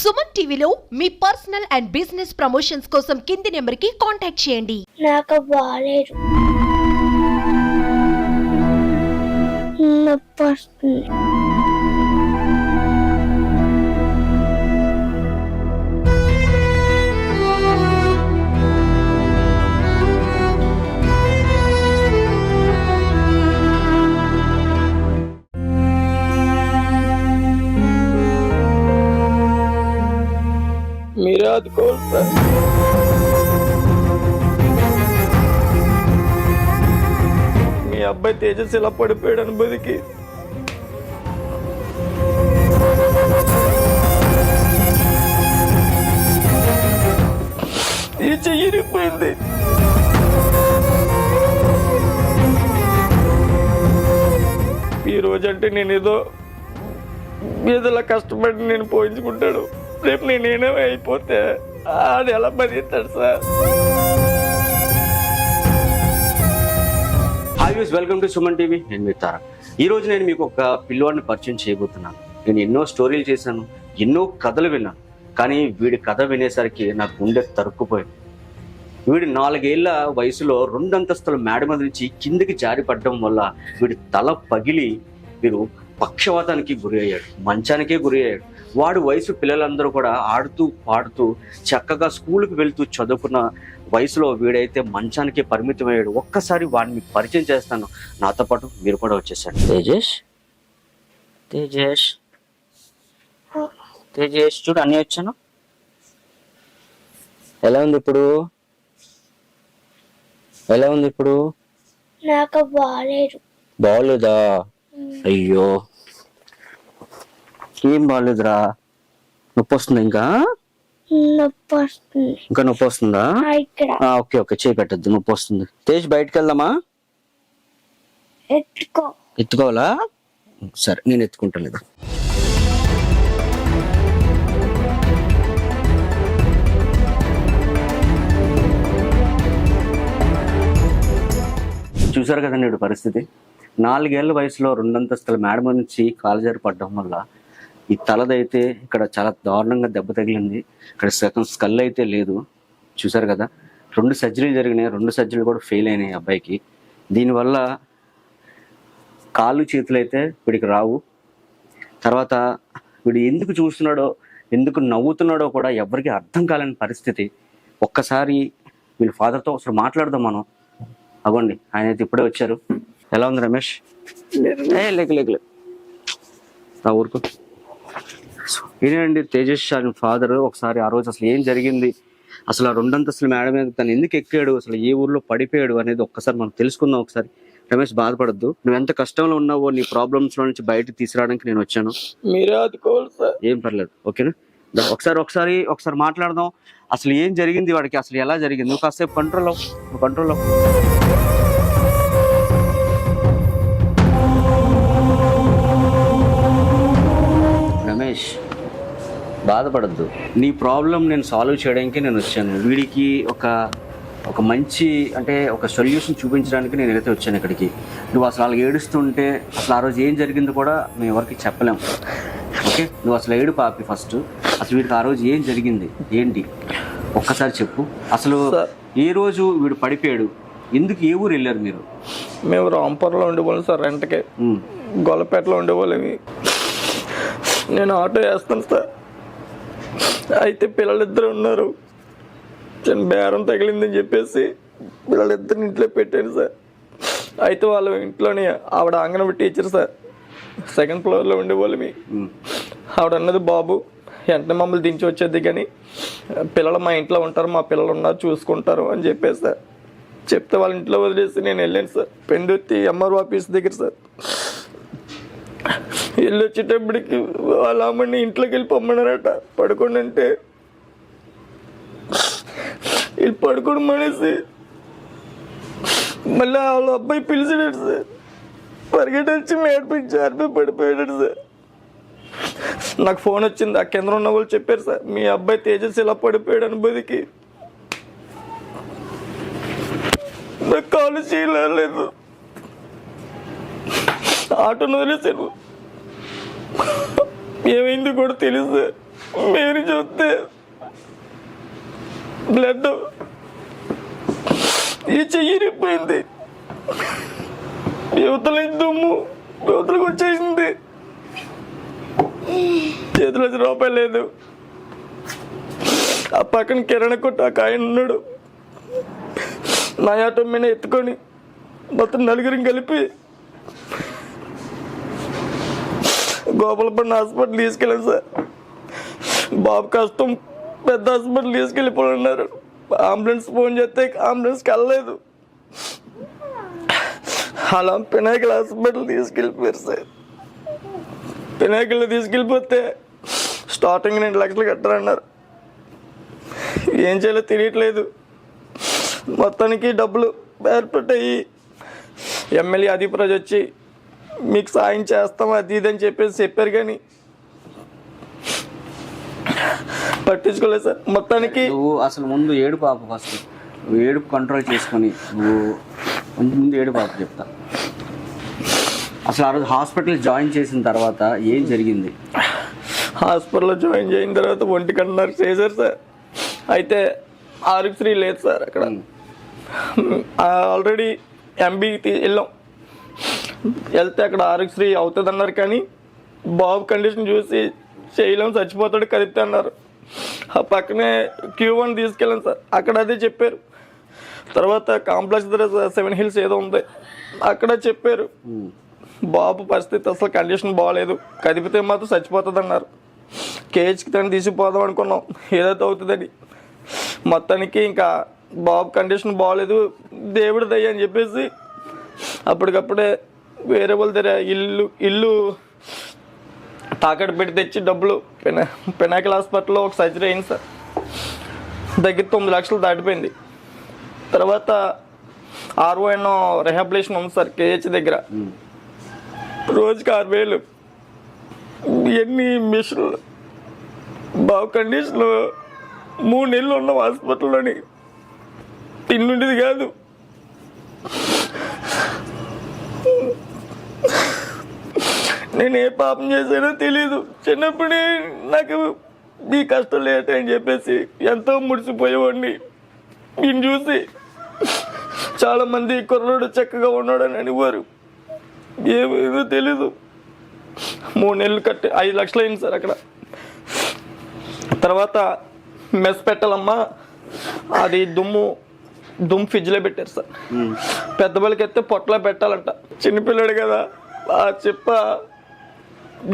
సుమన్ టీవీలో మీ personal and business promotions కోసం కింది నెంబర్కి కాంటాక్ట్ చేయండి. నాకు బాలేదు, నొప్పి వస్తుంది. మీరే ఆదుకోవాలి సార్. మీ అబ్బాయి తేజస్ ఇలా పడిపోయాడు అనుభూతికి ఈ చెయ్యి ఇరిగిపోయింది. ఈ రోజంటే నేను ఏదోలా కష్టపడి నేను పోయించుకుంటాడు. రేపు నేనేమో అయిపోతే అది ఎలా భరిస్తాడు sir? Hi views, welcome to Suman TV. నేను మీ తారక్. ఈ రోజు నేను మీకు ఒక పిల్లవాడిని పరిచయం చేయబోతున్నాను. నేను ఎన్నో స్టోరీలు చేశాను, ఎన్నో కథలు విన్నాను, కానీ వీడి కథ వినేసరికి నాకు గుండె తరుక్కుపోయింది. వీడు 4 ఏళ్ల వయసులో 2 అంతస్తుల మేడ మీద నుంచి కిందికి జారి పడడం వల్ల వీడి తల పగిలి వీడు పక్షవాతానికి గురి అయ్యాడు, మంచానికే గురి అయ్యాడు. వాడు వయసు పిల్లలందరూ కూడా ఆడుతూ పాడుతూ చక్కగా స్కూల్కి వెళ్తూ చదువుకున్న వయసులో వీడైతే మంచానికి పరిమితం అయ్యాడు. ఒక్కసారి వాడిని మీకు పరిచయం చేస్తాను, నాతో పాటు మీరు కూడా వచ్చేసాడు. తేజస్, తేజస్, తేజస్ చూడు, అన్నీ వచ్చాను. ఎలా ఉంది ఇప్పుడు? ఎలా ఉంది ఇప్పుడు? నాకు బాలేదు. బాగోలేదా? అయ్యో, ఏం బాగలేదురా? నొప్పి వస్తుందా? ఇంకా నొప్పి వస్తుంది. ఇంకా నొప్పి వస్తుందా? ఓకే ఓకే, చేయి పెట్టద్దు, నొప్పి వస్తుంది. తేజ్, బయటకు వెళ్దామా? ఎత్తుకోవాలా? సరే, నేను ఎత్తుకుంటాను. లేదా చూసారు కదండి వీడి పరిస్థితి. 4 ఏళ్ల వయసులో 2 అంతస్తుల మేడ నుంచి కాలుజారి పడడం వల్ల ఈ తలదైతే ఇక్కడ చాలా దారుణంగా దెబ్బ తగిలింది. ఇక్కడ సగం స్కల్ అయితే లేదు. చూసారు కదా, 2 సర్జరీలు జరిగినాయి. 2 సర్జరీలు కూడా ఫెయిల్ అయినాయి అబ్బాయికి. దీనివల్ల కాళ్ళు చేతులు అయితే వీడికి రావు. తర్వాత వీడు ఎందుకు చూస్తున్నాడో, ఎందుకు నవ్వుతున్నాడో కూడా ఎవరికి అర్థం కాలేని పరిస్థితి. ఒక్కసారి వీళ్ళ ఫాదర్తో అసలు మాట్లాడదాం మనం. అవ్వండి, ఆయన అయితే ఇప్పుడే వచ్చారు. ఎలా ఉంది రమేష్? లేక ఊరుకో. ఏంటండి తేజస్ ఫాదర్, ఒకసారి ఆ రోజు అసలు ఏం జరిగింది, అసలు ఆ 2 అంతస్తుల మేడ మీద తను ఎందుకు ఎక్కాడు, అసలు ఏ ఊర్లో పడిపోయాడు అనేది ఒక్కసారి మనం తెలుసుకుందాం. ఒకసారి రమేష్, బాధపడద్దు. నువ్వు ఎంత కష్టంలో ఉన్నావో నీ ప్రాబ్లమ్స్ లో నుంచి బయటకు తీసుకురావడానికి నేను వచ్చాను. మీరే ఆదుకోవాలి సార్. ఏం పర్లేదు, ఓకేనా? ఒకసారి మాట్లాడదాం. అసలు ఏం జరిగింది వాడికి, అసలు ఎలా జరిగింది? నువ్వు కాసేపు కంట్రోల్ అవ్వు. రమేష్, బాధపడద్దు. నీ ప్రాబ్లం నేను సాల్వ్ చేయడానికి నేను వచ్చాను. వీడికి ఒక మంచి, అంటే ఒక సొల్యూషన్ చూపించడానికి నేను ఏదైతే వచ్చాను ఇక్కడికి. నువ్వు అసలు అలాగ ఏడుస్తుంటే అసలు ఆ రోజు ఏం జరిగిందో కూడా మేము ఎవరికి చెప్పలేము. ఓకే, నువ్వు అసలు ఏడు పాపి. ఫస్ట్ అసలు వీడికి ఆ రోజు ఏం జరిగింది, ఏంటి ఒక్కసారి చెప్పు. అసలు ఏ రోజు వీడు పడిపోయాడు, ఎందుకు, ఏ ఊరు వెళ్ళారు మీరు? మేము రాంపూర్లో ఉండేవాళ్ళం సార్, రెంట్కే. గొల్లపేటలో ఉండేవాళ్ళమి. నేను ఆటో వేస్తాను సార్. అయితే పిల్లలిద్దరు ఉన్నారు. చిన్న బేరం తగిలిందని చెప్పేసి పిల్లలిద్దరిని ఇంట్లో పెట్టాను సార్. అయితే వాళ్ళ ఇంట్లోనే ఆవిడ అంగన్వాడీ టీచర్ సార్, 2nd ఫ్లోర్లో ఉండేవాళ్ళమి. ఆవిడ అన్నది, బాబు వెంటనే మమ్మల్ని దించి వచ్చేది, కానీ పిల్లలు మా ఇంట్లో ఉంటారు, మా పిల్లలు ఉన్నారు, చూసుకుంటారు అని చెప్పేసి సార్ చెప్తే వాళ్ళ ఇంట్లో వదిలేసి నేను వెళ్ళాను సార్. పెందుర్తి ఎంఆర్ఓ ఆఫీస్ దగ్గర సార్. వెళ్ళి వచ్చేటప్పటికి వాళ్ళ అమ్మని ఇంట్లోకి వెళ్ళి పొమ్మన్నారట, పడుకోండి అంటే వీళ్ళు పడుకోవడం మానేసి మళ్ళీ వాళ్ళ అబ్బాయి పిలిచాడు సార్. పరిగెట్టి వచ్చి మేడపై జారిపోయి పడిపోయాడు సార్. నాకు ఫోన్ వచ్చింది, ఆ కేంద్రం ఉన్న వాళ్ళు చెప్పారు సార్, మీ అబ్బాయి తేజస్ ఇలా పడిపోయాడు అనుభూతికి. నాకు కాలు చేయలేదు, ఆటోను వదిలేసాను. ఏమైంది కూడా తెలుసు. మీరు చూస్తే బ్లడ్ ఈ చెయ్యి ఇరిగిపోయింది, యువతల దుమ్ము యువతలకు వచ్చేసింది, చేతిలో రూపాయలు లేదు. ఆ పక్కన కిరాణా కొట్టు ఒక ఆయన ఉన్నాడు, నా ఆటో మీద ఎత్తుకొని మొత్తం నలుగురిని కలిపి గోపాలపట్నం హాస్పిటల్ తీసుకెళ్ళాను సార్. బాబు కష్టం, పెద్ద హాస్పిటల్ తీసుకెళ్ళిపోతున్నారు. అంబులెన్స్ ఫోన్ చేస్తే అంబులెన్స్కి వెళ్ళలేదు. అలా పినాకిల్ హాస్పిటల్ తీసుకెళ్ళిపోయారు సార్. పినాకిల్లో తీసుకెళ్ళిపోతే స్టార్టింగ్ 2 లక్షలు కట్టారన్నారు. ఏం చేయాలో తెలియట్లేదు. మొత్తానికి డబ్బులు ఏర్పడ్డాయి. ఎమ్మెల్యే అదీప్ రాజు వచ్చి మీకు సాయం చేస్తాం అది ఇది అని చెప్పారు, కానీ పట్టించుకోలేదు సార్. మొత్తానికి నువ్వు అసలు ముందు ఏడు పాప, ఫస్ట్ నువ్వు ఏడుపు కంట్రోల్ చేసుకొని నువ్వు ముందు ఏడు పాప చెప్తా. అసలు ఆ రోజు హాస్పిటల్ జాయిన్ చేసిన తర్వాత ఏం జరిగింది? హాస్పిటల్లో జాయిన్ చేసిన తర్వాత 1 గంటన్నరకు చేశారు సార్. అయితే ఆరోగ్యశ్రీ లేదు సార్ అక్కడ. ఆల్రెడీ ఎంబీ వెళ్ళాం, వెళ్తే అక్కడ ఆరోగ్యశ్రీ అవుతుంది అన్నారు, కానీ బాబు కండిషన్ చూసి చేయలేం, చచ్చిపోతాడు కదిపితే అన్నారు. ఆ పక్కనే Q1 తీసుకెళ్ళాను సార్, అక్కడ అదే చెప్పారు. తర్వాత కాంప్లెక్స్ దగ్గర 7 హిల్స్ ఏదో ఉంది, అక్కడ చెప్పారు బాబు పరిస్థితి అసలు కండిషన్ బాగాలేదు, కదిపితే మాత్రం చచ్చిపోతుంది అన్నారు. కేహెచ్కి తను తీసుకుపోదాం అనుకున్నాం, ఏదైతే అవుతుందని. మొత్తానికి ఇంకా బాబు కండిషన్ బాగాలేదు, దేవుడి దయ్య అని చెప్పేసి అప్పటికప్పుడే వేరే వాళ్ళ దగ్గర ఇల్లు తాకట్టు పెట్టి తెచ్చి డబ్బులు పినాకిల్ హాస్పిటల్లో ఒక సర్జరీ అయింది సార్. దగ్గర 9 లక్షలు దాటిపోయింది. తర్వాత RON రిహాబిలేషన్ ఉంది సార్ కేహెచ్ దగ్గర, రోజుకి 6,000. ఎన్ని మిషన్లు, బాబు కండిషన్ 3 నెలలు ఉన్నాం హాస్పిటల్లోని, తిండుండేది కాదు. నేను ఏ పాపం చేశానో తెలీదు. చిన్నప్పుడే నాకు ఈ కష్టం లేట అని చెప్పేసి ఎంతో ముడిసిపోయేవాడిని. ఈయన చూసి చాలామంది కుర్రోడు చక్కగా ఉన్నాడు అని అనేవారు. ఏమేదో తెలీదు. 3 నెలలు కట్టి 5 లక్షలు అయింది సార్ అక్కడ. తర్వాత మెస్ పెట్టాలమ్మా, అది దుమ్ము ఫ్రిడ్జ్లో పెట్టారు సార్. పెద్దవాళ్ళకి అయితే పొట్టలో పెట్టాలంట, చిన్నపిల్లడు కదా, ఆ చెప్ప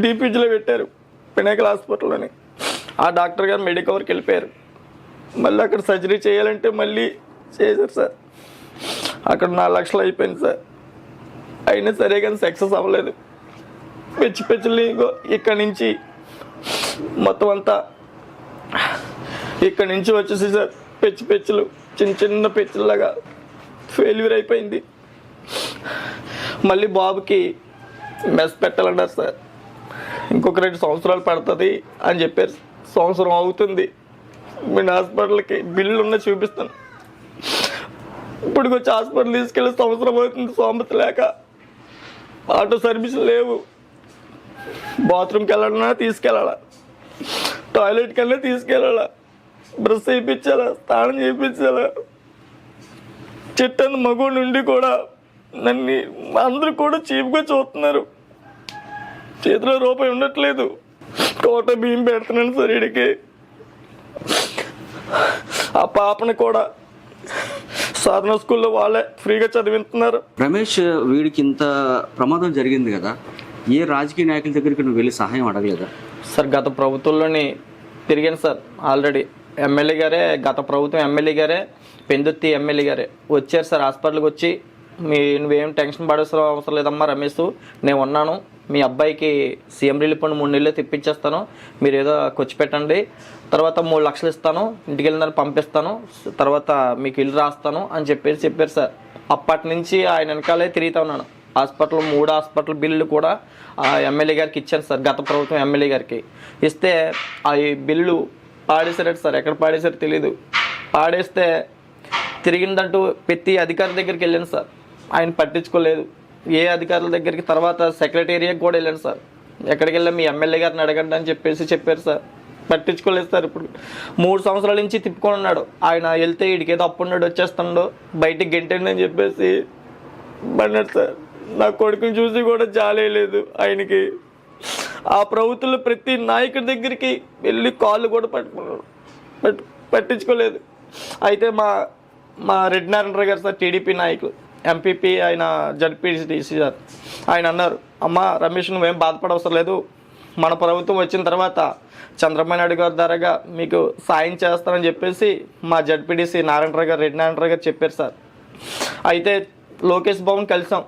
డీప్ ఫ్రిడ్జ్లో పెట్టారు పినాకిల్ హాస్పిటల్లోని. ఆ డాక్టర్ గారు మెడికవర్కి వెళ్ళిపోయారు. మళ్ళీ అక్కడ సర్జరీ చేయాలంటే మళ్ళీ చేశారు సార్. అక్కడ 4 లక్షలు అయిపోయింది సార్. అయినా సరే కానీ సక్సెస్ అవ్వలేదు. పెచ్చులు ఇక్కడి నుంచి మొత్తం అంతా ఇక్కడి నుంచి వచ్చేసి సార్ పెచ్చులు చిన్న పెచ్చులాగా ఫెయిల్యూర్ అయిపోయింది. మళ్ళీ బాబుకి మెస్ పెట్టాలన్నారు సార్. ఇంకొక 2 సంవత్సరాలు పడుతుంది అని చెప్పారు. సంవత్సరం అవుతుంది. నేను హాస్పిటల్కి బిల్లు ఉన్న చూపిస్తాను. ఇప్పుడు వచ్చి హాస్పిటల్ తీసుకెళ్ళి సంవత్సరం అవుతుంది. సోమత లేక ఆటో సర్వీసులు లేవు. బాత్రూమ్కి వెళ్ళాలన్నా తీసుకెళ్ళాలా, టాయిలెట్కి వెళ్ళినా తీసుకెళ్ళాలా, బ్రష్ చేయించాలా, స్నానం చేయించాలా. చెట్టంత మగ నుండి కూడా నన్ను అందరూ కూడా చీప్గా చూస్తున్నారు. చేతిలో రూపాయి ఉండట్లేదు. కోట బియ్యం పెడుతున్నాను సార్ వీడికి. ఆ పాపని కూడా సాధన స్కూల్లో వాళ్ళే ఫ్రీగా చదివిస్తున్నారు. రమేష్, వీడికి ఇంత ప్రమాదం జరిగింది కదా, ఏ రాజకీయ నాయకుల దగ్గరికి నువ్వు వెళ్ళి సహాయం అడగలేదా? సార్ గత ప్రభుత్వంలోని తిరిగాను సార్. ఆల్రెడీ ఎమ్మెల్యే గారే, గత ప్రభుత్వం ఎమ్మెల్యే గారే, పెందుర్తి ఎమ్మెల్యే గారే వచ్చారు సార్. హాస్పిటల్కి వచ్చి నువ్వేం టెన్షన్ పడాల్సిన అవసరం లేదమ్మా రమేష్, నేను ఉన్నాను, మీ అబ్బాయికి సీఎం రిలీఫ్ ఫండ్ 3 నెలలు తెప్పించేస్తాను, మీరు ఏదో ఖర్చు పెట్టండి, తర్వాత 3 లక్షలు ఇస్తాను, ఇంటికి వెళ్ళిన పంపిస్తాను, తర్వాత మీకు ఇల్లు రాస్తాను అని చెప్పారు సార్. అప్పటి నుంచి ఆయన వెనకాలే తిరుగుతా ఉన్నాను. హాస్పిటల్ 3 హాస్పిటల్ బిల్లు కూడా ఆ ఎమ్మెల్యే గారికి ఇచ్చాను సార్. గత ప్రభుత్వం ఎమ్మెల్యే గారికి ఇస్తే ఆ బిల్లు పాడేశారట సార్. ఎక్కడ పాడేశారో తెలీదు. పాడేస్తే తిరిగిందంటూ ప్రతి అధికారి దగ్గరికి వెళ్ళాను సార్. ఆయన పట్టించుకోలేదు. ఏ అధికారుల దగ్గరికి, తర్వాత సెక్రటేరియట్ కూడా వెళ్ళాను సార్. ఎక్కడికి వెళ్ళా మీ ఎమ్మెల్యే గారిని అడగండి అని చెప్పారు సార్. పట్టించుకోలేదు సార్. ఇప్పుడు 3 సంవత్సరాల నుంచి తిప్పుకొని ఉన్నాడు. ఆయన వెళ్తే వీడికి ఏదో అప్పు ఉన్నాడు వచ్చేస్తాడు, బయటికి గెంటండి అని చెప్పేసి అన్నాడు సార్. నా కొడుకుని చూసి కూడా జాలేదు ఆయనకి. ఆ ప్రభుత్వంలో ప్రతి నాయకుడి దగ్గరికి వెళ్ళి కాళ్ళు కూడా పట్టుకున్నాడు, పట్టించుకోలేదు. అయితే మా రెడ్డి నారాయణరావు గారు సార్, టీడీపీ నాయకులు, ఎంపీపీ, ఆయన జడ్పీటీసీ సార్, ఆయన అన్నారు, అమ్మ రమేష్ నువ్వేం బాధపడవసరం లేదు, మన ప్రభుత్వం వచ్చిన తర్వాత చంద్రబాబు నాయుడు గారి ద్వారాగా మీకు సాయం చేస్తానని చెప్పేసి మా జడ్పీటీసీ నారాయణరావు గారు, రెడ్డి నారాయణరావు గారు చెప్పారు సార్. అయితే లోకేష్ బాబుని కలిసాం.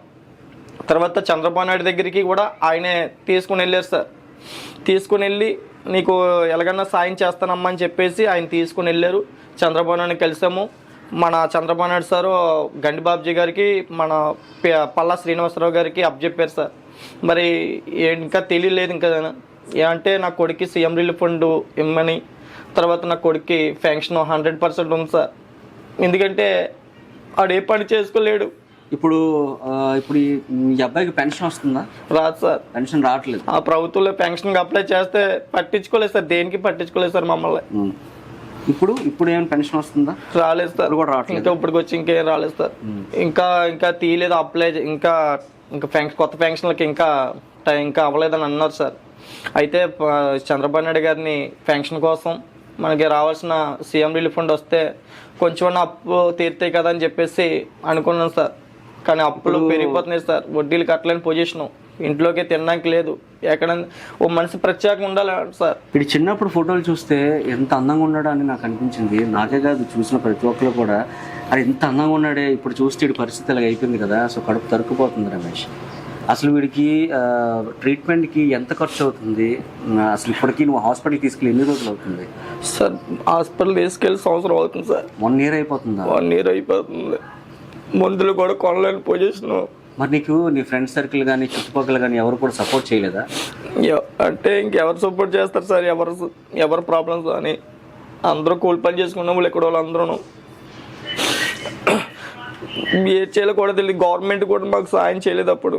తర్వాత చంద్రబాబు నాయుడు దగ్గరికి కూడా ఆయనే తీసుకుని వెళ్ళారు సార్. తీసుకుని వెళ్ళి నీకు ఎలాగన్నా సాయం చేస్తానమ్మా అని చెప్పేసి ఆయన తీసుకుని వెళ్ళారు. చంద్రబాబు నాయుడిని కలిసాము. మన చంద్రబాబు నాయుడు సారు గండిబాబ్జీ గారికి, మన పల్లా శ్రీనివాసరావు గారికి అప్పచెప్పారు సార్. మరి ఇంకా తెలియలేదు ఇంకా ఏమంటే నా కొడుక్కి సీఎం రిలీఫ్ ఫండ్ ఇమ్మని, తర్వాత నా కొడుక్కి ఫెన్షన్ 100% ఉంది సార్. ఎందుకంటే ఆడు ఏ పని చేసుకోలేడు. ఇప్పుడు ఈ అబ్బాయికి పెన్షన్ వస్తుందా? రాదు సార్, పెన్షన్ రావట్లేదు. ఆ ప్రభుత్వంలో పెన్షన్కి అప్లై చేస్తే పట్టించుకోలేదు సార్, దేనికి పట్టించుకోలేదు సార్ మమ్మల్ని. ఇప్పుడు ఏమైనా పెన్షన్ వస్తుందా? రాలేదు సార్, కూడా రావట్లేదు. ఇంకా ఇప్పటికి వచ్చి ఇంకేం రాలేదు సార్. ఇంకా తీయలేదు అప్లై, ఇంకా కొత్త పెన్షన్లకి ఇంకా అవ్వలేదని అన్నారు సార్. అయితే చంద్రబాబు నాయుడు గారిని పెన్షన్ కోసం మనకి రావాల్సిన సీఎం రిలీఫ్ ఫండ్ వస్తే కొంచెం అప్పు తీరుతాయి కదా అని చెప్పేసి అనుకున్నాను సార్. కానీ అప్పులు పెరిగిపోతున్నాయి సార్, వడ్డీలు కట్టలేని పొజిషను, ఇంట్లోకి తినడానికి లేదు, ఎక్కడ ఓ మనిషి ప్రత్యేకంగా ఉండాలి సార్. ఇది చిన్నప్పుడు ఫోటోలు చూస్తే ఎంత అందంగా ఉన్నాడో అని నాకు అనిపించింది. నాకే కాదు, చూసిన ప్రతి ఒక్కరు కూడా అది ఎంత అందంగా ఉన్నాడే, ఇప్పుడు చూస్తే వీడి పరిస్థితి అలాగ అయిపోయింది కదా. సో కడుపు తరుక్కుపోతుంది రమేష్. అసలు వీడికి ట్రీట్మెంట్కి ఎంత ఖర్చు అవుతుంది? అసలు ఇప్పటికీ నువ్వు హాస్పిటల్కి తీసుకెళ్ళి ఎన్ని రోజులు అవుతుంది సార్? హాస్పిటల్ తీసుకెళ్ళి సంవత్సరం అవుతుంది సార్. 1 year అయిపోతుందా? 1 year అయిపోతుంది. మందులు కూడా కొనలేని పొజిషన్. మరి నీకు నీ ఫ్రెండ్ సర్కిల్ కానీ చుట్టుపక్కల కానీ ఎవరు కూడా సపోర్ట్ చేయలేదా? అంటే ఇంకెవరు సపోర్ట్ చేస్తారు సార్? ఎవరు ప్రాబ్లమ్స్ అని అందరూ కూలి పని చేసుకున్న వాళ్ళు ఎక్కడ వాళ్ళు అందరూ ఏ చేయాలో కూడా తెలియదు. గవర్నమెంట్ కూడా మాకు సాయం చేయలేదు. అప్పుడు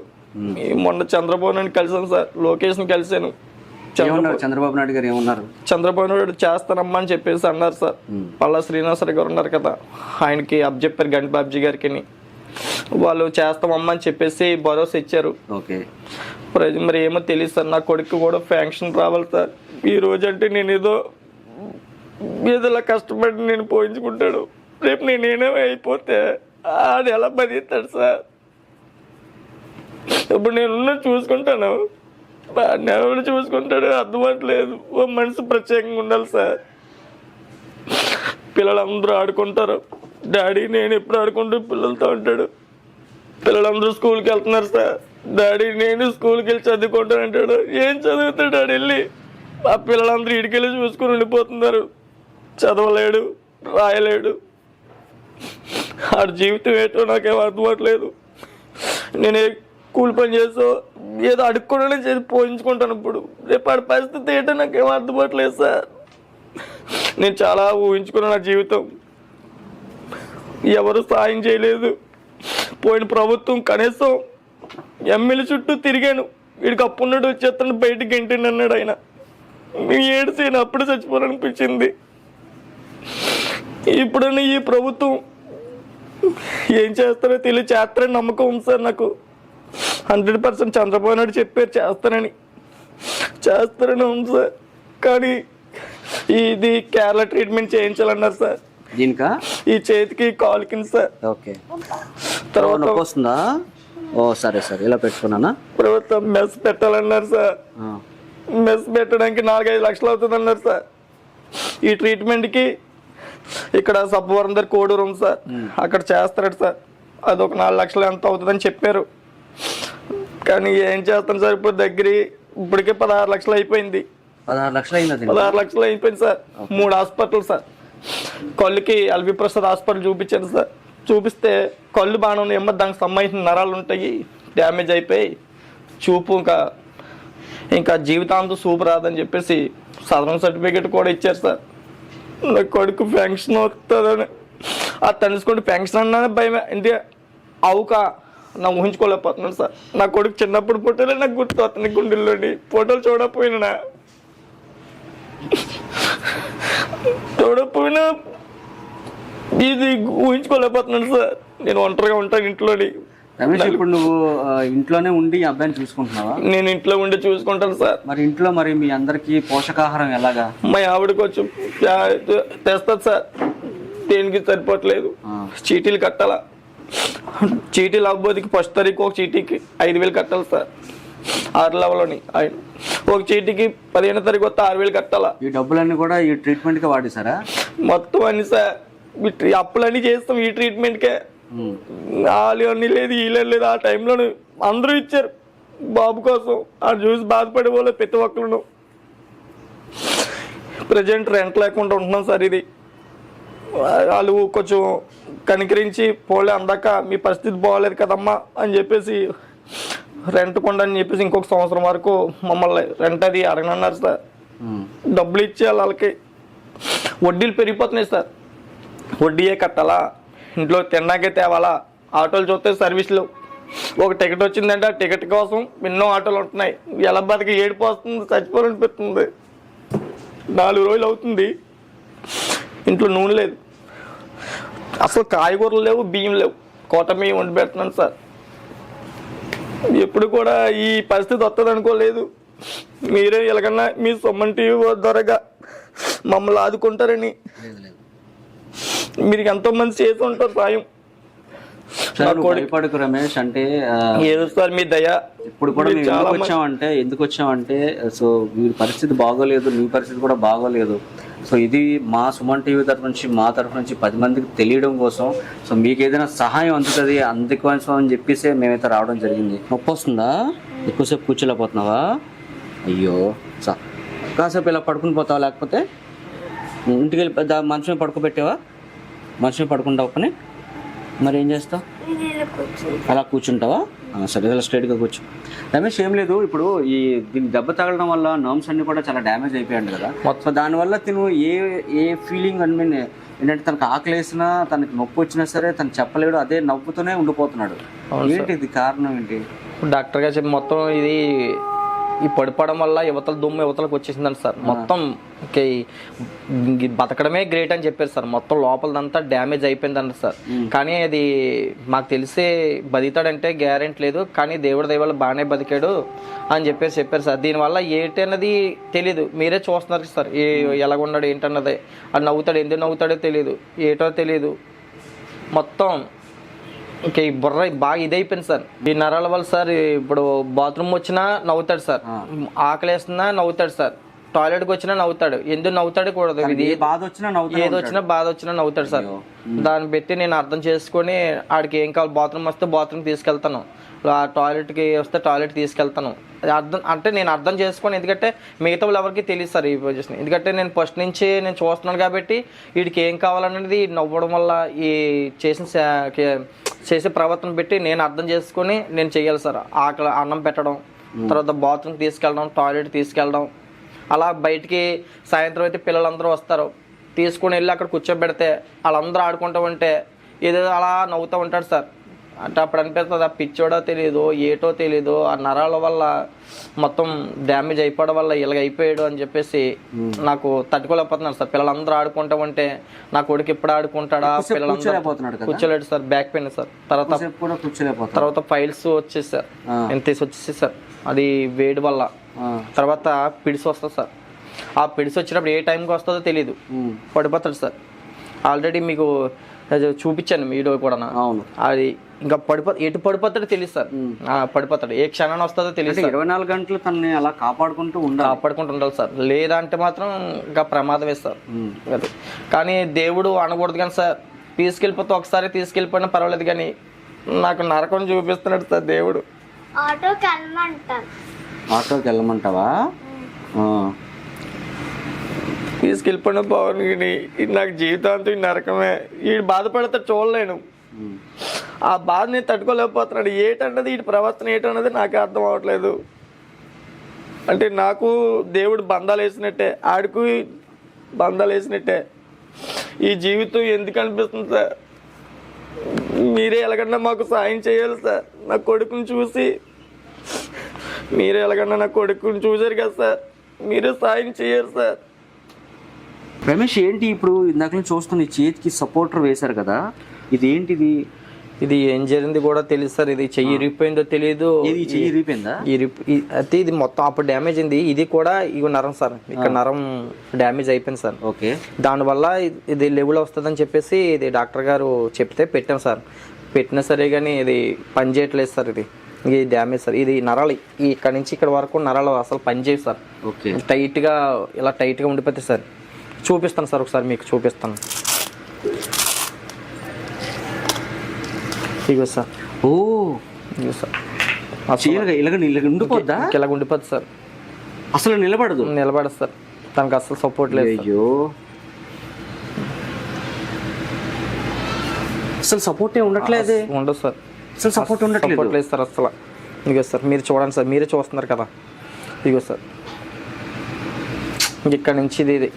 మొన్న చంద్రబాబు నాయుడు కలిసాను సార్, లోకేష్ని కలిసాను. చంద్రబాబు నాయుడు గారు ఏమన్నారు? చంద్రబాబు నాయుడు చేస్తానమ్మా అని చెప్పేసి అన్నారు సార్. పల్లా శ్రీనివాసరావు గారు ఉన్నారు కదా, ఆయనకి అప్పచెప్పారు గండిబాబ్జీ గారికి. వాళ్ళు చేస్తామమ్మా అని చెప్పేసి భరోసా ఇచ్చారు. ఓకే, మరి ఏమో తెలియదు సార్. నా కొడుకు కూడా ఫ్యాంక్షన్ రావాలి సార్. ఈ రోజు అంటే నేను ఏదోలా కష్టపడి నేను పోయించుకుంటాడు, రేపు నేనేమో అయిపోతే అది ఎలా బతిస్తాడు సార్? ఇప్పుడు నేను చూసుకుంటాను, ఎవరు చూసుకుంటాడు అర్థమవట్లేదు. ఓ మనిషి ప్రత్యేకంగా ఉండాలి సార్. పిల్లలందరూ ఆడుకుంటారు, డాడీ నేను ఎప్పుడు ఆడుకుంటూ పిల్లలతో ఉంటాడు. పిల్లలందరూ స్కూల్కి వెళ్తున్నారు సార్, డాడీ నేను స్కూల్కి వెళ్ళి చదువుకుంటాను అంటాడు. ఏం చదువుతాడు డాడీ వెళ్ళి? ఆ పిల్లలందరూ ఇడికెళ్ళి చూసుకుని ఉండిపోతున్నారు. చదవలేడు, రాయలేడు. ఆడి జీవితం ఏంటో నాకేం అర్థమవట్లేదు. నేను కూలి పని చేసో ఏదో అడుక్కోవడం చేసి పోయించుకుంటాను. ఇప్పుడు రేపు ఆడి పరిస్థితి ఏంటో నాకేం అర్థమవట్లేదు సార్. నేను చాలా ఊహించుకున్నాను నా జీవితం, ఎవరు సాయం చేయలేదు. పోయిన ప్రభుత్వం కనీసం ఎమ్మెల్యే చుట్టూ తిరిగాను, వీడికి అప్పున్నట్టు వచ్చేస్తాను బయటికి గెంటండి అన్నాడు ఆయన. ఏడిసి అప్పుడు చచ్చిపోవాలనిపించింది. ఇప్పుడన్నా ఈ ప్రభుత్వం ఏం చేస్తారో తెలియ చేస్తారని నమ్మకం ఉంది సార్ నాకు. 100% చంద్రబాబు నాయుడు చెప్పారు చేస్తారని ఉంది సార్. కానీ ఇది కేరళ ట్రీట్మెంట్ చేయించాలన్నారు సార్. దీనికా? ఈ చేతికి కాలు కింద సార్. ఓకే, తర్వాత వస్తుందా? ఓ సరే సరే, ఇలా పెట్టుకున్నానా? తర్వాత మెస్ పెట్టాలన్నారు సార్. మెస్ పెట్టడానికి 4-5 లక్షలు అవుతుంది అన్నారు సార్. ఈ ట్రీట్మెంట్కి ఇక్కడ సబ్బవరం దగ్గర కోడూరు ఉంది సార్, అక్కడ చేస్తారట సార్. అదొక 4 లక్షలు ఎంత అవుతుందని చెప్పారు. కానీ ఏం చేస్తాను సార్, ఇప్పుడు ఇప్పటికే 16 లక్షలు అయిపోయింది. 16 లక్షలు అయింది? 16 లక్షలు అయిపోయింది సార్. 3 hospital sir. కళ్ళుకి ఎల్వి ప్రసాద్ హాస్పిటల్ చూపించాను సార్. చూపిస్తే కళ్ళు బాగానే ఉన్నాయి, ఏమో దానికి సంబంధించిన నరాలు ఉంటాయి, డ్యామేజ్ అయిపోయి చూపు ఇంకా జీవితాంతం చూపు రాదని చెప్పేసి సదరన్ సర్టిఫికేట్ కూడా ఇచ్చారు సార్. నా కొడుకు పెన్షన్ వస్తుందని అది తెలుసుకుంటే పెన్షన్ అన్నానే భయం. ఇంటి అవుక నా ఊహించుకోలేకపోతున్నాను సార్. నా కొడుకు చిన్నప్పుడు ఫోటోలే నాకు గుర్తు వస్తుంది గుండెల్లోని. ఫోటోలు చూడకపోయినా చూడకపోయినా ఇది ఊహించుకోలేకపోతున్నాను సార్. నేను ఒంటరిగా ఉంటాను ఇంట్లోని. రమేష్, ఇప్పుడు నువ్వు ఇంట్లోనే ఉండి ఈ అబ్బాయిని చూసుకుంటున్నావా? నేను ఇంట్లో ఉండి చూసుకుంటాను సార్. మరి ఇంట్లో మరి మీ అందరికి పోషకాహారం ఎలాగా? మా ఆవిడకి కొంచెం తెస్తుంది సార్, దేనికి సరిపోవట్లేదు. చీటీలు కట్టాలా, చీటీలు అవ్వబోదికి ఫస్ట్ తారీఖు ఒక చీటీకి 5,000 కట్టాలి సార్. 6 లెవెల్లోని ఒక చీటీకి 15వ తారీఖు వస్తే 6,000 కట్టాలా. ఈ డబ్బులన్నీ కూడా ఈ ట్రీట్మెంట్కి వాడేశారా? మొత్తం అన్ని సార్, అప్పులన్నీ చేస్తాం ఈ ట్రీట్మెంట్కే. వాళ్ళు అన్నీ లేదు, వీళ్ళు లేదు. ఆ టైంలో అందరూ ఇచ్చారు బాబు కోసం. ఆ చూసి బాధపడే వాళ్ళు ప్రతి ఒక్కరు. ప్రజెంట్ రెంట్ లేకుండా ఉంటున్నాం సార్. ఇది వాళ్ళు కొంచెం కనికరించి పోలే అందాక మీ పరిస్థితి బాగోలేదు కదమ్మా అని చెప్పేసి రెంట్ కొండని చెప్పేసి ఇంకొక సంవత్సరం వరకు మమ్మల్ని రెంట్ అది అడగనన్నారు సార్. డబ్బులు ఇచ్చేయాలి వాళ్ళకి. వడ్డీలు పెరిగిపోతున్నాయి సార్. వడ్డీయే కట్టాలా, ఇంట్లో తిన్నాకే తేవాలా. ఆటోలు చూస్తే సర్వీసులు, ఒక టికెట్ వచ్చిందంటే ఆ టికెట్ కోసం ఎన్నో ఆటోలు ఉంటున్నాయి. ఎలా బతికి ఏడుపు వస్తుంది, చచ్చిపోవాలనిపిస్తుంది. 4 రోజులు అవుతుంది ఇంట్లో నూనె లేదు, అసలు కాయగూరలు లేవు, బియ్యం లేవు. కోట బియ్యం వండి పెడుతున్నాను సార్. ఎప్పుడు కూడా ఈ పరిస్థితి వస్తుంది అనుకోలేదు. మీరే ఎలాగన్నా మీ సుమన్ టీవీ ద్వారాగా మమ్మల్ని ఆదుకుంటారని మీరు ఎంతో మంది చేసి ఉంటారు సాయం. భయపడకు రమేష్. అంటే ఏదో సార్ మీ దయ. ఇప్పుడు కూడా ఎందుకు వచ్చామంటే సో వీడి పరిస్థితి బాగోలేదు, నీ పరిస్థితి కూడా బాగోలేదు. సో ఇది మా సుమన్ టీవీ తరఫు నుంచి, మా తరఫు నుంచి 10 మందికి తెలియడం కోసం, సో మీకు ఏదైనా సహాయం అందుతుంది అందుకోసం అని చెప్పేసి మేమైతే రావడం జరిగింది. నొప్పి వస్తుందా? ఎక్కువసేపు కూర్చోలేకపోతున్నావా? అయ్యో సా కాసేపు ఇలా పడుకుని పోతావా? లేకపోతే ఇంటికి వెళ్ళి మంచమే పడుకోబెట్టావా? మంచమే పడుకుంటావు పని. మరి ఏం చేస్తావు? అలా కూర్చుంటావా? సరే, ఇలా స్ట్రైట్గా కూర్చో. రమేష్, ఏం లేదు, ఇప్పుడు ఈ దీన్ని దెబ్బ తగలడం వల్ల నర్వ్స్ అన్ని కూడా చాలా డ్యామేజ్ అయిపోయాడు కదా. సో దానివల్ల తిను ఏ ఫీలింగ్ ఏంటంటే తనకు ఆకలి వేసినా, తనకి నొప్పి వచ్చినా సరే తను చెప్పలేడు, అదే నవ్వుతూనే ఉండిపోతున్నాడు. ఏంటి ఇది కారణం ఏంటి? డాక్టర్ గారు చెప్పి మొత్తం ఇది ఈ పడిపోవడం వల్ల యువతల దుమ్ము యువతలకు వచ్చేసిందండి సార్. మొత్తం బతకడమే గ్రేట్ అని చెప్పారు సార్. మొత్తం లోపలదంతా డ్యామేజ్ అయిపోయిందండి సార్. కానీ అది మాకు తెలిసే బతితాడంటే గ్యారెంటీ లేదు, కానీ దేవుడి దయ వల్ల బాగానే బతికాడు అని చెప్పారు సార్. దీనివల్ల ఏంటి అన్నది తెలీదు, మీరే చూస్తున్నారు సార్. ఎలాగున్నాడు ఏంటన్నది, అది నవ్వుతాడు, ఎందుకు నవ్వుతాడో తెలియదు, ఏటో తెలియదు. మొత్తం ఈ బుర్ర బాగా ఇదైపోయింది సార్. ఈ నరాల వల్ల సార్ ఇప్పుడు బాత్రూమ్ వచ్చినా నవ్వుతాడు సార్, ఆకలి వేస్తున్నా నవ్వుతాడు సార్, టాయిలెట్కి వచ్చినా నవ్వుతాడు. ఎందుకు నవ్వుతాడు కూడదు, ఇది ఏది వచ్చినా బాధ వచ్చినా నవ్వుతాడు సార్. దాన్ని బట్టి నేను అర్థం చేసుకొని ఆడికి ఏం కావాలి, బాత్రూమ్ వస్తే బాత్రూమ్ తీసుకెళ్తాను, టాయిలెట్కి వస్తే టాయిలెట్ తీసుకెళ్తాను. నేను అర్థం చేసుకొని, ఎందుకంటే మిగతా వాళ్ళు ఎవరికి తెలియదు సార్ ఈ పొజిషన్. ఎందుకంటే నేను ఫస్ట్ నుంచి నేను చూస్తున్నాను కాబట్టి వీడికి ఏం కావాలనేది నవ్వడం వల్ల ఈ చేసే ప్రవర్తన పెట్టి నేను అర్థం చేసుకొని నేను చెయ్యాలి సార్. ఆకలి అన్నం పెట్టడం, తర్వాత బాత్రూమ్ తీసుకెళ్ళడం, టాయిలెట్ తీసుకెళ్ళడం. అలా బయటికి సాయంత్రం అయితే పిల్లలందరూ వస్తారు, తీసుకుని వెళ్ళి అక్కడ కూర్చోబెడితే వాళ్ళందరూ ఆడుకుంటూ ఉంటే ఏదో అలా నవ్వుతూ ఉంటాడు సార్. అంటే అప్పుడు అనిపిస్తుంది ఆ పిచ్చోడో తెలియదు, ఏటో తెలీదు, ఆ నరాల వల్ల మొత్తం డ్యామేజ్ అయిపోవడం వల్ల ఇలాగ అయిపోయాడు అని చెప్పేసి నాకు తట్టుకోలేకపోతున్నాను సార్. పిల్లలందరూ ఆడుకుంటా ఉంటే నా కొడుకు ఎప్పుడు ఆడుకుంటాడా, పిల్లలందరూ కూర్చోలేడు సార్, బ్యాక్ పెయిన్ సార్. తర్వాత ఫైల్స్ వచ్చేసి సార్, ఎంత వచ్చేసి సార్, అది వేడి వల్ల. తర్వాత పిడిసి వస్తుంది సార్. ఆ పిడిసి వచ్చినప్పుడు ఏ టైంకి వస్తుందో తెలీదు, పడిపోతాడు సార్. ఆల్రెడీ మీకు చూపించాను వీడియో కూడా. అవును, అది ఇంకా ఎటు పడిపోతాడో తెలియదు సార్. పడిపోతాడు, ఏ క్షణాన్ని వస్తుందో తెలియదు. 24 గంటలు తనని అలా కాపాడుకుంటూ ఉండాలి సార్. లేదంటే మాత్రం ఇంకా ప్రమాదమే సార్. కానీ దేవుడు అనకూడదు కానీ సార్, తీసుకెళ్ళిపోతే ఒకసారి తీసుకెళ్ళిపోయినా పర్వాలేదు, కానీ నాకు నరకం చూపిస్తున్నాడు సార్ దేవుడు. ఆటోకి వెళ్ళమంటావా? తీసుకెళ్ళిపోయిన బాగుంది, నాకు జీవితాంతం నరకమే. ఈ బాధపడితే చూడలేను, ఆ బాధని తట్టుకోలేకపోతున్నాడు. ఏటన్నది వీటి ప్రవర్తన ఏటన్నది నాకు అర్థం అవ్వట్లేదు. అంటే నాకు దేవుడు బంధాలు వేసినట్టే, ఆడికి బంధాలు వేసినట్టే. ఈ జీవితం ఎందుకు అనిపిస్తుంది సార్? మీరే ఎలాగన్నా మాకు సాయం చేయాలి సార్. నా కొడుకుని చూసి మీరే ఎలాగన్నా నా కొడుకుని చూసారు కదా సార్, మీరే సాయం చేయాలి సార్. రమేష్ ఏంటి ఇప్పుడు ఇందాక నుంచి చూస్తున్న ఈ చేతికి సపోర్టర్ వేశారు కదా, ఇది ఏంటిది? ఇది ఏం జరిగింది కూడా తెలియదు సార్. ఇది చెయ్యి ఇరిగిపోయిందో తెలియదు. ఇది చెయ్యి ఇరిగిపోయిందా? అయితే ఇది మొత్తం అప్పుడు డ్యామేజ్ అయింది. ఇది కూడా ఇవి నరం సార్, ఇక్కడ నరం డ్యామేజ్ అయిపోయింది సార్. ఓకే. దానివల్ల ఇది లెవెల్ వస్తుందని చెప్పేసి ఇది డాక్టర్ గారు చెప్తే పెట్టాం సార్. పెట్టినా సరే కానీ ఇది పని చేయట్లేదు సార్. ఇది డ్యామేజ్ సార్. ఇది నరాలు ఇక్కడ నుంచి ఇక్కడ వరకు నరాలు అసలు పని చేయవు సార్. ఓకే. టైట్గా ఇలా టైట్గా ఉండిపోతే సార్. చూపిస్తాను సార్, ఒకసారి మీకు చూపిస్తాను. ఇగో సార్. ఓ ఇగో సార్. ఇలాగ ఉండిపోద్దా? ఇలా ఉండిపోద్ది సార్. అసలు నిలబడదు సార్. తనకు అసలు సపోర్ట్ లేదు. అయ్యో, అసలు సపోర్ట్ ఉండట్లేదు. ఉండదు సార్. అసలు సపోర్ట్ ఉండట్లేదు సార్ అసలు. ఇగో సార్, మీరు చూడండి సార్, మీరే చూస్తున్నారు కదా. ఇగో సార్, ఇక్కడ నుంచి ఇది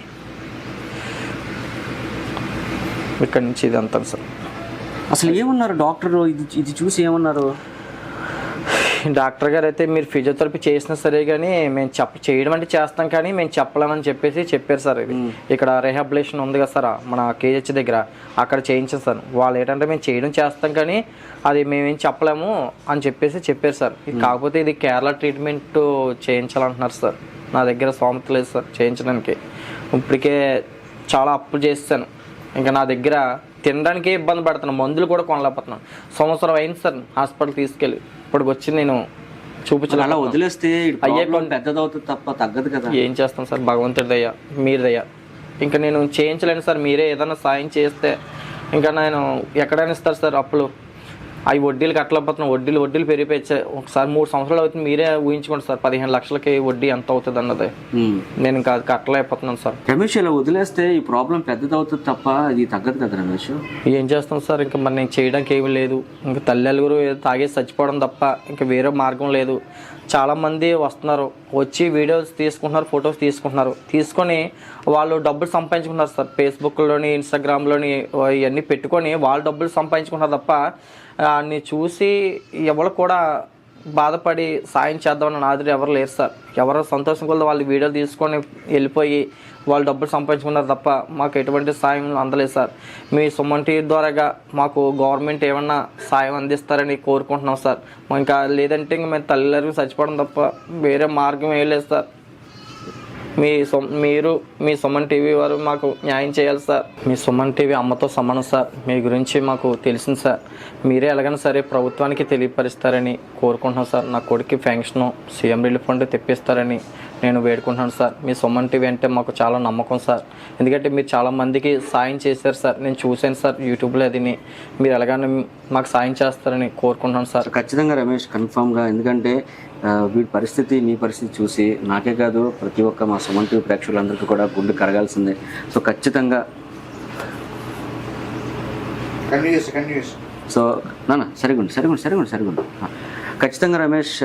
ఇక్కడ నుంచి ఇది అంతా సార్. అసలు ఏమన్నారు డాక్టర్? ఇది చూసి ఏమన్నారు? డాక్టర్ గారు అయితే మీరు ఫిజియోథెరపీ చేసినా సరే కానీ మేము చేయడం అంటే చేస్తాం కానీ మేము చెప్పలేమని చెప్పేసి చెప్పారు సార్. ఇది ఇక్కడ రిహాబిలేషన్ ఉంది కదా సార్ మన కేజీహెచ్ దగ్గర, అక్కడ చేయించాం సార్. వాళ్ళు ఏంటంటే మేము చేయడం చేస్తాం కానీ అది మేమేం చెప్పలేము అని చెప్పేసి చెప్పారు సార్. కాకపోతే ఇది కేరళ ట్రీట్మెంట్ చేయించాలంటున్నారు సార్. నా దగ్గర స్తోమత లేదు సార్ చేయించడానికి. ఇప్పటికే చాలా అప్పులు చేస్తాను. ఇంకా నా దగ్గర తినడానికే ఇబ్బంది పడుతున్నాను, మందులు కూడా కొనలేకపోతున్నాను. సంవత్సరం అయింది సార్ హాస్పిటల్ తీసుకెళ్ళి. ఇప్పటికి వచ్చి నేను చూపించాలి. అలా వదిలేస్తే పెద్దదవుతుంది తప్ప తగ్గదు కదా. ఏం చేస్తాం సార్, భగవంతుడి దయ, మీరు దయ. ఇంకా నేను చేయించలేను సార్. మీరే ఏదైనా సాయం చేస్తే ఇంకా నేను ఎక్కడైనా ఇస్తారు సార్ అప్పులు. అవి వడ్డీలు కట్టలేకపోతున్నాం. వడ్డీలు పెరిగిపోయి ఒకసారి 3 సంవత్సరాలు అవుతుంది. మీరే ఊహించుకోండి సార్, 15 లక్షలకి వడ్డీ ఎంత అవుతుంది అన్నది. నేను ఇంకా అది కట్టలేకపోతున్నాను సార్. రమేష్, ఇలా వదిలేస్తే ఈ ప్రాబ్లం పెద్దదవుతుంది తప్ప ఇది తగ్గదు కదా రమేష్. ఏం చేస్తాం సార్, ఇంకా మరి నేను చేయడానికి ఏమీ లేదు. ఇంకా తల్లిదండ్రులు తాగేసి చచ్చిపోవడం తప్ప ఇంకా వేరే మార్గం లేదు. చాలామంది వస్తున్నారు, వచ్చి వీడియోస్ తీసుకుంటున్నారు, ఫొటోస్ తీసుకుంటున్నారు. తీసుకొని వాళ్ళు డబ్బులు సంపాదించుకుంటున్నారు సార్. ఫేస్బుక్లోని, ఇన్స్టాగ్రామ్లోని ఇవన్నీ పెట్టుకొని వాళ్ళు డబ్బులు సంపాదించుకుంటున్నారు తప్ప అన్ని చూసి ఎవరు కూడా బాధపడి సాయం చేద్దామని నాదిరి ఎవరు లేరు సార్. ఎవరో సంతోషం కొద్ది వాళ్ళు వీడియోలు తీసుకొని వెళ్ళిపోయి వాళ్ళు డబ్బులు సంపాదించుకున్నారు తప్ప మాకు ఎటువంటి సాయం అందలేదు సార్. మీ సుమన్ టీవీ ద్వారాగా మాకు గవర్నమెంట్ ఏమన్నా సాయం అందిస్తారని కోరుకుంటున్నాం సార్. ఇంకా లేదంటే ఇంక మేము తల్లిదండ్రులకు చచ్చిపోవడం తప్ప వేరే మార్గం ఏం లేదు సార్. మీరు మీ సుమన్ టీవీ వారు మాకు న్యాయం చేయాలి సార్. మీ సుమన్ టీవీ అమ్మతో సమానం సార్. మీ గురించి మాకు తెలిసింది సార్. మీరే ఎలాగైనా సరే ప్రభుత్వానికి తెలియపరుస్తారని కోరుకుంటున్నాను సార్. నా కొడుకు ఫెన్షన్ సీఎం రిలీఫ్ ఫండ్ తెప్పిస్తారని నేను వేడుకుంటున్నాను సార్. మీ సుమన్ టీవీ అంటే మాకు చాలా నమ్మకం సార్. ఎందుకంటే మీరు చాలామందికి సాయం చేశారు సార్. నేను చూశాను సార్ యూట్యూబ్లో. అది మీరు ఎలాగైనా మాకు సాయం చేస్తారని కోరుకుంటున్నాను సార్. ఖచ్చితంగా రమేష్, కన్ఫామ్గా. ఎందుకంటే వీడి పరిస్థితి, నీ పరిస్థితి చూసి నాకే కాదు ప్రతి ఒక్క మా సుమన్ టీవీ ప్రేక్షకులందరికీ కూడా గుండె కరగాల్సిందే. సో ఖచ్చితంగా సో సరిగుండు ఖచ్చితంగా రమేష్,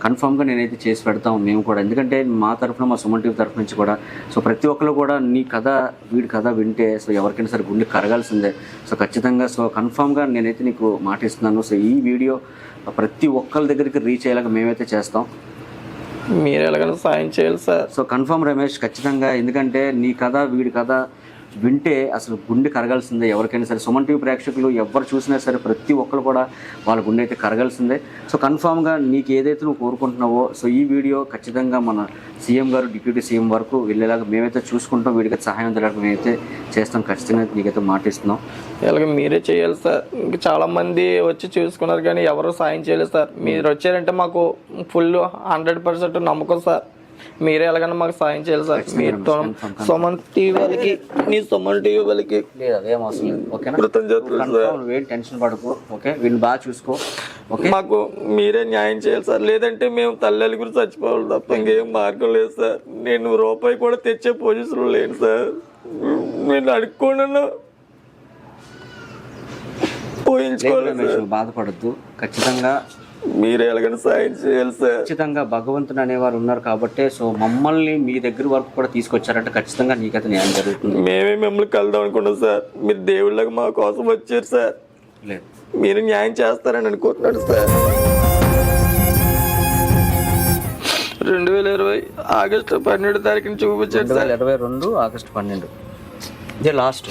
కన్ఫామ్గా నేనైతే చేసి పెడతాం మేము కూడా. ఎందుకంటే మా తరఫున, మా సుమన్ టీవీ తరఫు నుంచి కూడా సో ప్రతి ఒక్కరు కూడా నీ కథ, వీడి కథ వింటే సో ఎవరికైనా సరే గుండె కరగాల్సిందే. సో ఖచ్చితంగా సో కన్ఫామ్గా నేనైతే నీకు మాట ఇస్తున్నాను. సో ఈ వీడియో ప్రతి ఒక్కరి దగ్గరికి రీచ్ అయ్యేలాగా మేమైతే చేస్తాం. మీరు ఎలాగైనా సాయం చేయాలి సార్. సో కన్ఫామ్ రమేష్, ఖచ్చితంగా. ఎందుకంటే నీ కథ, వీడి కథ వింటే అసలు గుండె కరగాల్సిందే ఎవరికైనా సరే. సుమన్ టీవీ ప్రేక్షకులు ఎవరు చూసినా సరే ప్రతి ఒక్కరు కూడా వాళ్ళ గుండె అయితే కరగాల్సిందే. సో కన్ఫామ్గా నీకు ఏదైతే నువ్వు కోరుకుంటున్నావో సో ఈ వీడియో ఖచ్చితంగా మన సీఎం గారు, డిప్యూటీ సీఎం వరకు వెళ్ళేలాగా మేమైతే చూసుకుంటాం. వీడికి సహాయం చేయడానికి మేమైతే చేస్తాం. ఖచ్చితంగా నీకైతే మాటిస్తున్నాం. ఇలాగ మీరే చేయాలి సార్. ఇంకా చాలామంది వచ్చి చూసుకున్నారు కానీ ఎవరు సాయం చేయలేదు సార్. మీరు వచ్చారంటే మాకు ఫుల్ 100% నమ్మకం సార్. మీరే ఎలాగైనా మాకు సాయం చేయాలి సార్. మీతో సుమన్ టీవీ వాళ్ళకి, నీ సుమన్ టీవీ వాళ్ళకి టెన్షన్ పడకు. ఓకే, వీళ్ళు బాగా చూసుకో. ఓకే, మాకు మీరే న్యాయం చేయాలి సార్. లేదంటే మేము తల్లి గురించి చచ్చిపోవాలి తప్ప ఇంకేం మార్గం లేదు సార్. నేను రూపాయి కూడా తెచ్చే పొజిషన్లో లేను సార్. నేను అడుక్కోను, పోయించుకోవాలి. బాధపడద్దు. ఖచ్చితంగా మీరే ఎలాగైనా సాయం చేయాలి సార్. ఖచ్చితంగా భగవంతుడు అనేవారు ఉన్నారు కాబట్టి సో మమ్మల్ని మీ దగ్గర వరకు కూడా తీసుకొచ్చారంటే ఖచ్చితంగా నీకైతే న్యాయం జరుగుతుంది. మేమే మిమ్మల్ని కలుద్దాం అనుకున్నాం సార్. మీరు దేవుళ్ళకి మా కోసం వచ్చారు సార్. లేదు, మీరు న్యాయం చేస్తారని అనుకుంటున్నాడు సార్. 2020 ఆగస్టు 12 తారీఖున చూపించాడు సార్. 2022 ఆగస్టు 12 ఇదే లాస్ట్.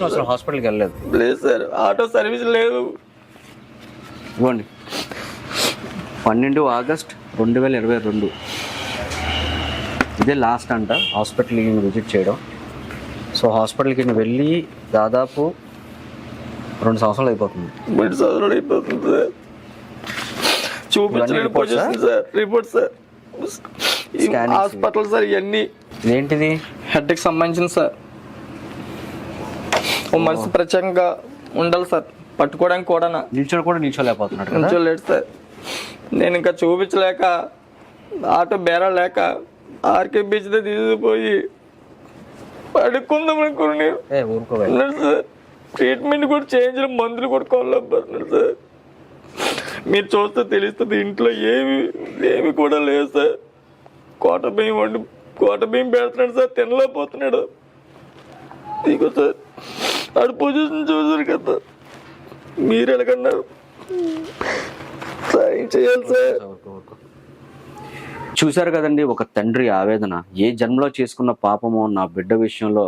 అసలు హాస్పిటల్కి వెళ్ళలేదు? లేదు సార్, ఆటో సర్వీస్ లేదు. ఇవ్వండి, 12 ఆగస్ట్ 2022 ఇదే లాస్ట్ అంట హాస్పిటల్కి విజిట్ చేయడం. సో హాస్పిటల్కి వెళ్ళి దాదాపు 2 సంవత్సరాలు అయిపోతుంది. 2 సంవత్సరాలు అయిపోతుంది సార్. చూపించలేని position sir. Report sir, hospital sir, ఇవన్నీ. ఇదేంటిది? హెడ్కి సంబంధించిన సార్. ఓ మనిషి ప్రత్యేకంగా ఉండాలి సార్, పట్టుకోవడానికి కూడా. నిల్చోలేకపోతున్నాడు. నిల్చోలేడు సార్. నేను ఇంకా చూపించలేక ఆటో బేరా లేక ఆర్కే బీచ్ దగ్గర తీసుకుపోయి పడుకుందాం అనుకుని సార్. ట్రీట్మెంట్ కూడా చేంజ్, మందులు కూడా కొనలేకపోతున్నాడు సార్. మీరు చూస్తే తెలుస్తుంది, ఇంట్లో ఏమి కూడా లేదు సార్. కోట బియ్యం పెడుతున్నాడు సార్, తినలేకపోతున్నాడు. ఇగో సార్, ఆడు పొజిషన్ చూసారు కదా, మీరు ఎలాగన్నారు సాయం చేయాలి సార్. చూశారు కదండి ఒక తండ్రి ఆవేదన. ఏ జన్మలో చేసుకున్న పాపమో నా బిడ్డ విషయంలో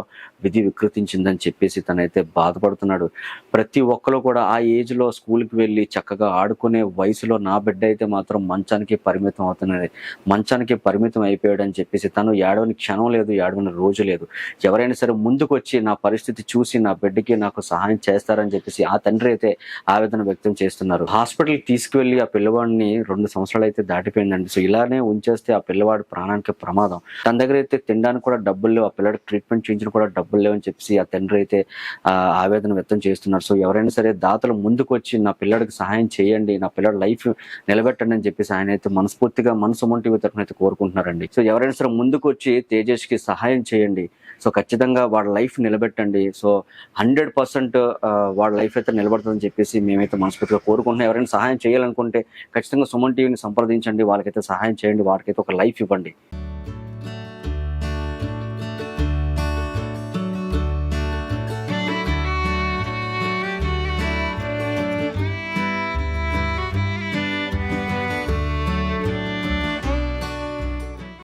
విధి వికృతించిందని చెప్పేసి తనైతే బాధపడుతున్నాడు. ప్రతి ఒక్కరు కూడా ఆ ఏజ్లో స్కూల్కి వెళ్ళి చక్కగా ఆడుకునే వయసులో నా బిడ్డ అయితే మాత్రం మంచానికి పరిమితం అవుతున్నది, మంచానికి పరిమితం అయిపోయాడని చెప్పేసి తను ఏడవని క్షణం లేదు, ఏడవని రోజు లేదు. ఎవరైనా సరే ముందుకు వచ్చి నా పరిస్థితి చూసి నా బిడ్డకి నాకు సహాయం చేస్తారని చెప్పేసి ఆ తండ్రి అయితే ఆవేదన వ్యక్తం చేస్తున్నారు. హాస్పిటల్కి తీసుకువెళ్ళి ఆ పిల్లవాడిని 2 సంవత్సరాలు అయితే దాటిపోయిందండి. సో ఇలానే ఉంచేస్తే ఆ పిల్లవాడి ప్రాణానికి ప్రమాదం. తన దగ్గర అయితే తినడానికి కూడా డబ్బులు లేవు, ఆ పిల్లడికి ట్రీట్మెంట్ చేయించిన కూడా డబ్బులు లేవని చెప్పేసి ఆ తండ్రి అయితే ఆవేదన వ్యక్తం చేస్తున్నారు. సో ఎవరైనా సరే దాతలు ముందుకు వచ్చి నా పిల్లడికి సహాయం చేయండి, నా పిల్లడి లైఫ్ నిలబెట్టండి అని చెప్పేసి ఆయన అయితే మనస్ఫూర్తిగా సుమన్ టీవీ తరఫున అయితే కోరుకుంటున్నారండి. సో ఎవరైనా సరే ముందుకు వచ్చి తేజస్కి సహాయం చేయండి. సో ఖచ్చితంగా వాళ్ళ లైఫ్ నిలబెట్టండి. సో 100% వాళ్ళ లైఫ్ అయితే నిలబడుతుందని చెప్పేసి మేమైతే మనస్ఫూర్తిగా కోరుకుంటున్నాం. ఎవరైనా సహాయం చేయాలనుకుంటే ఖచ్చితంగా సుమన్ టీవీని సంప్రదించండి, వాళ్ళకైతే సహాయం చేయండి, వారికైతే ఒక లైఫ్ ఇవ్వండి.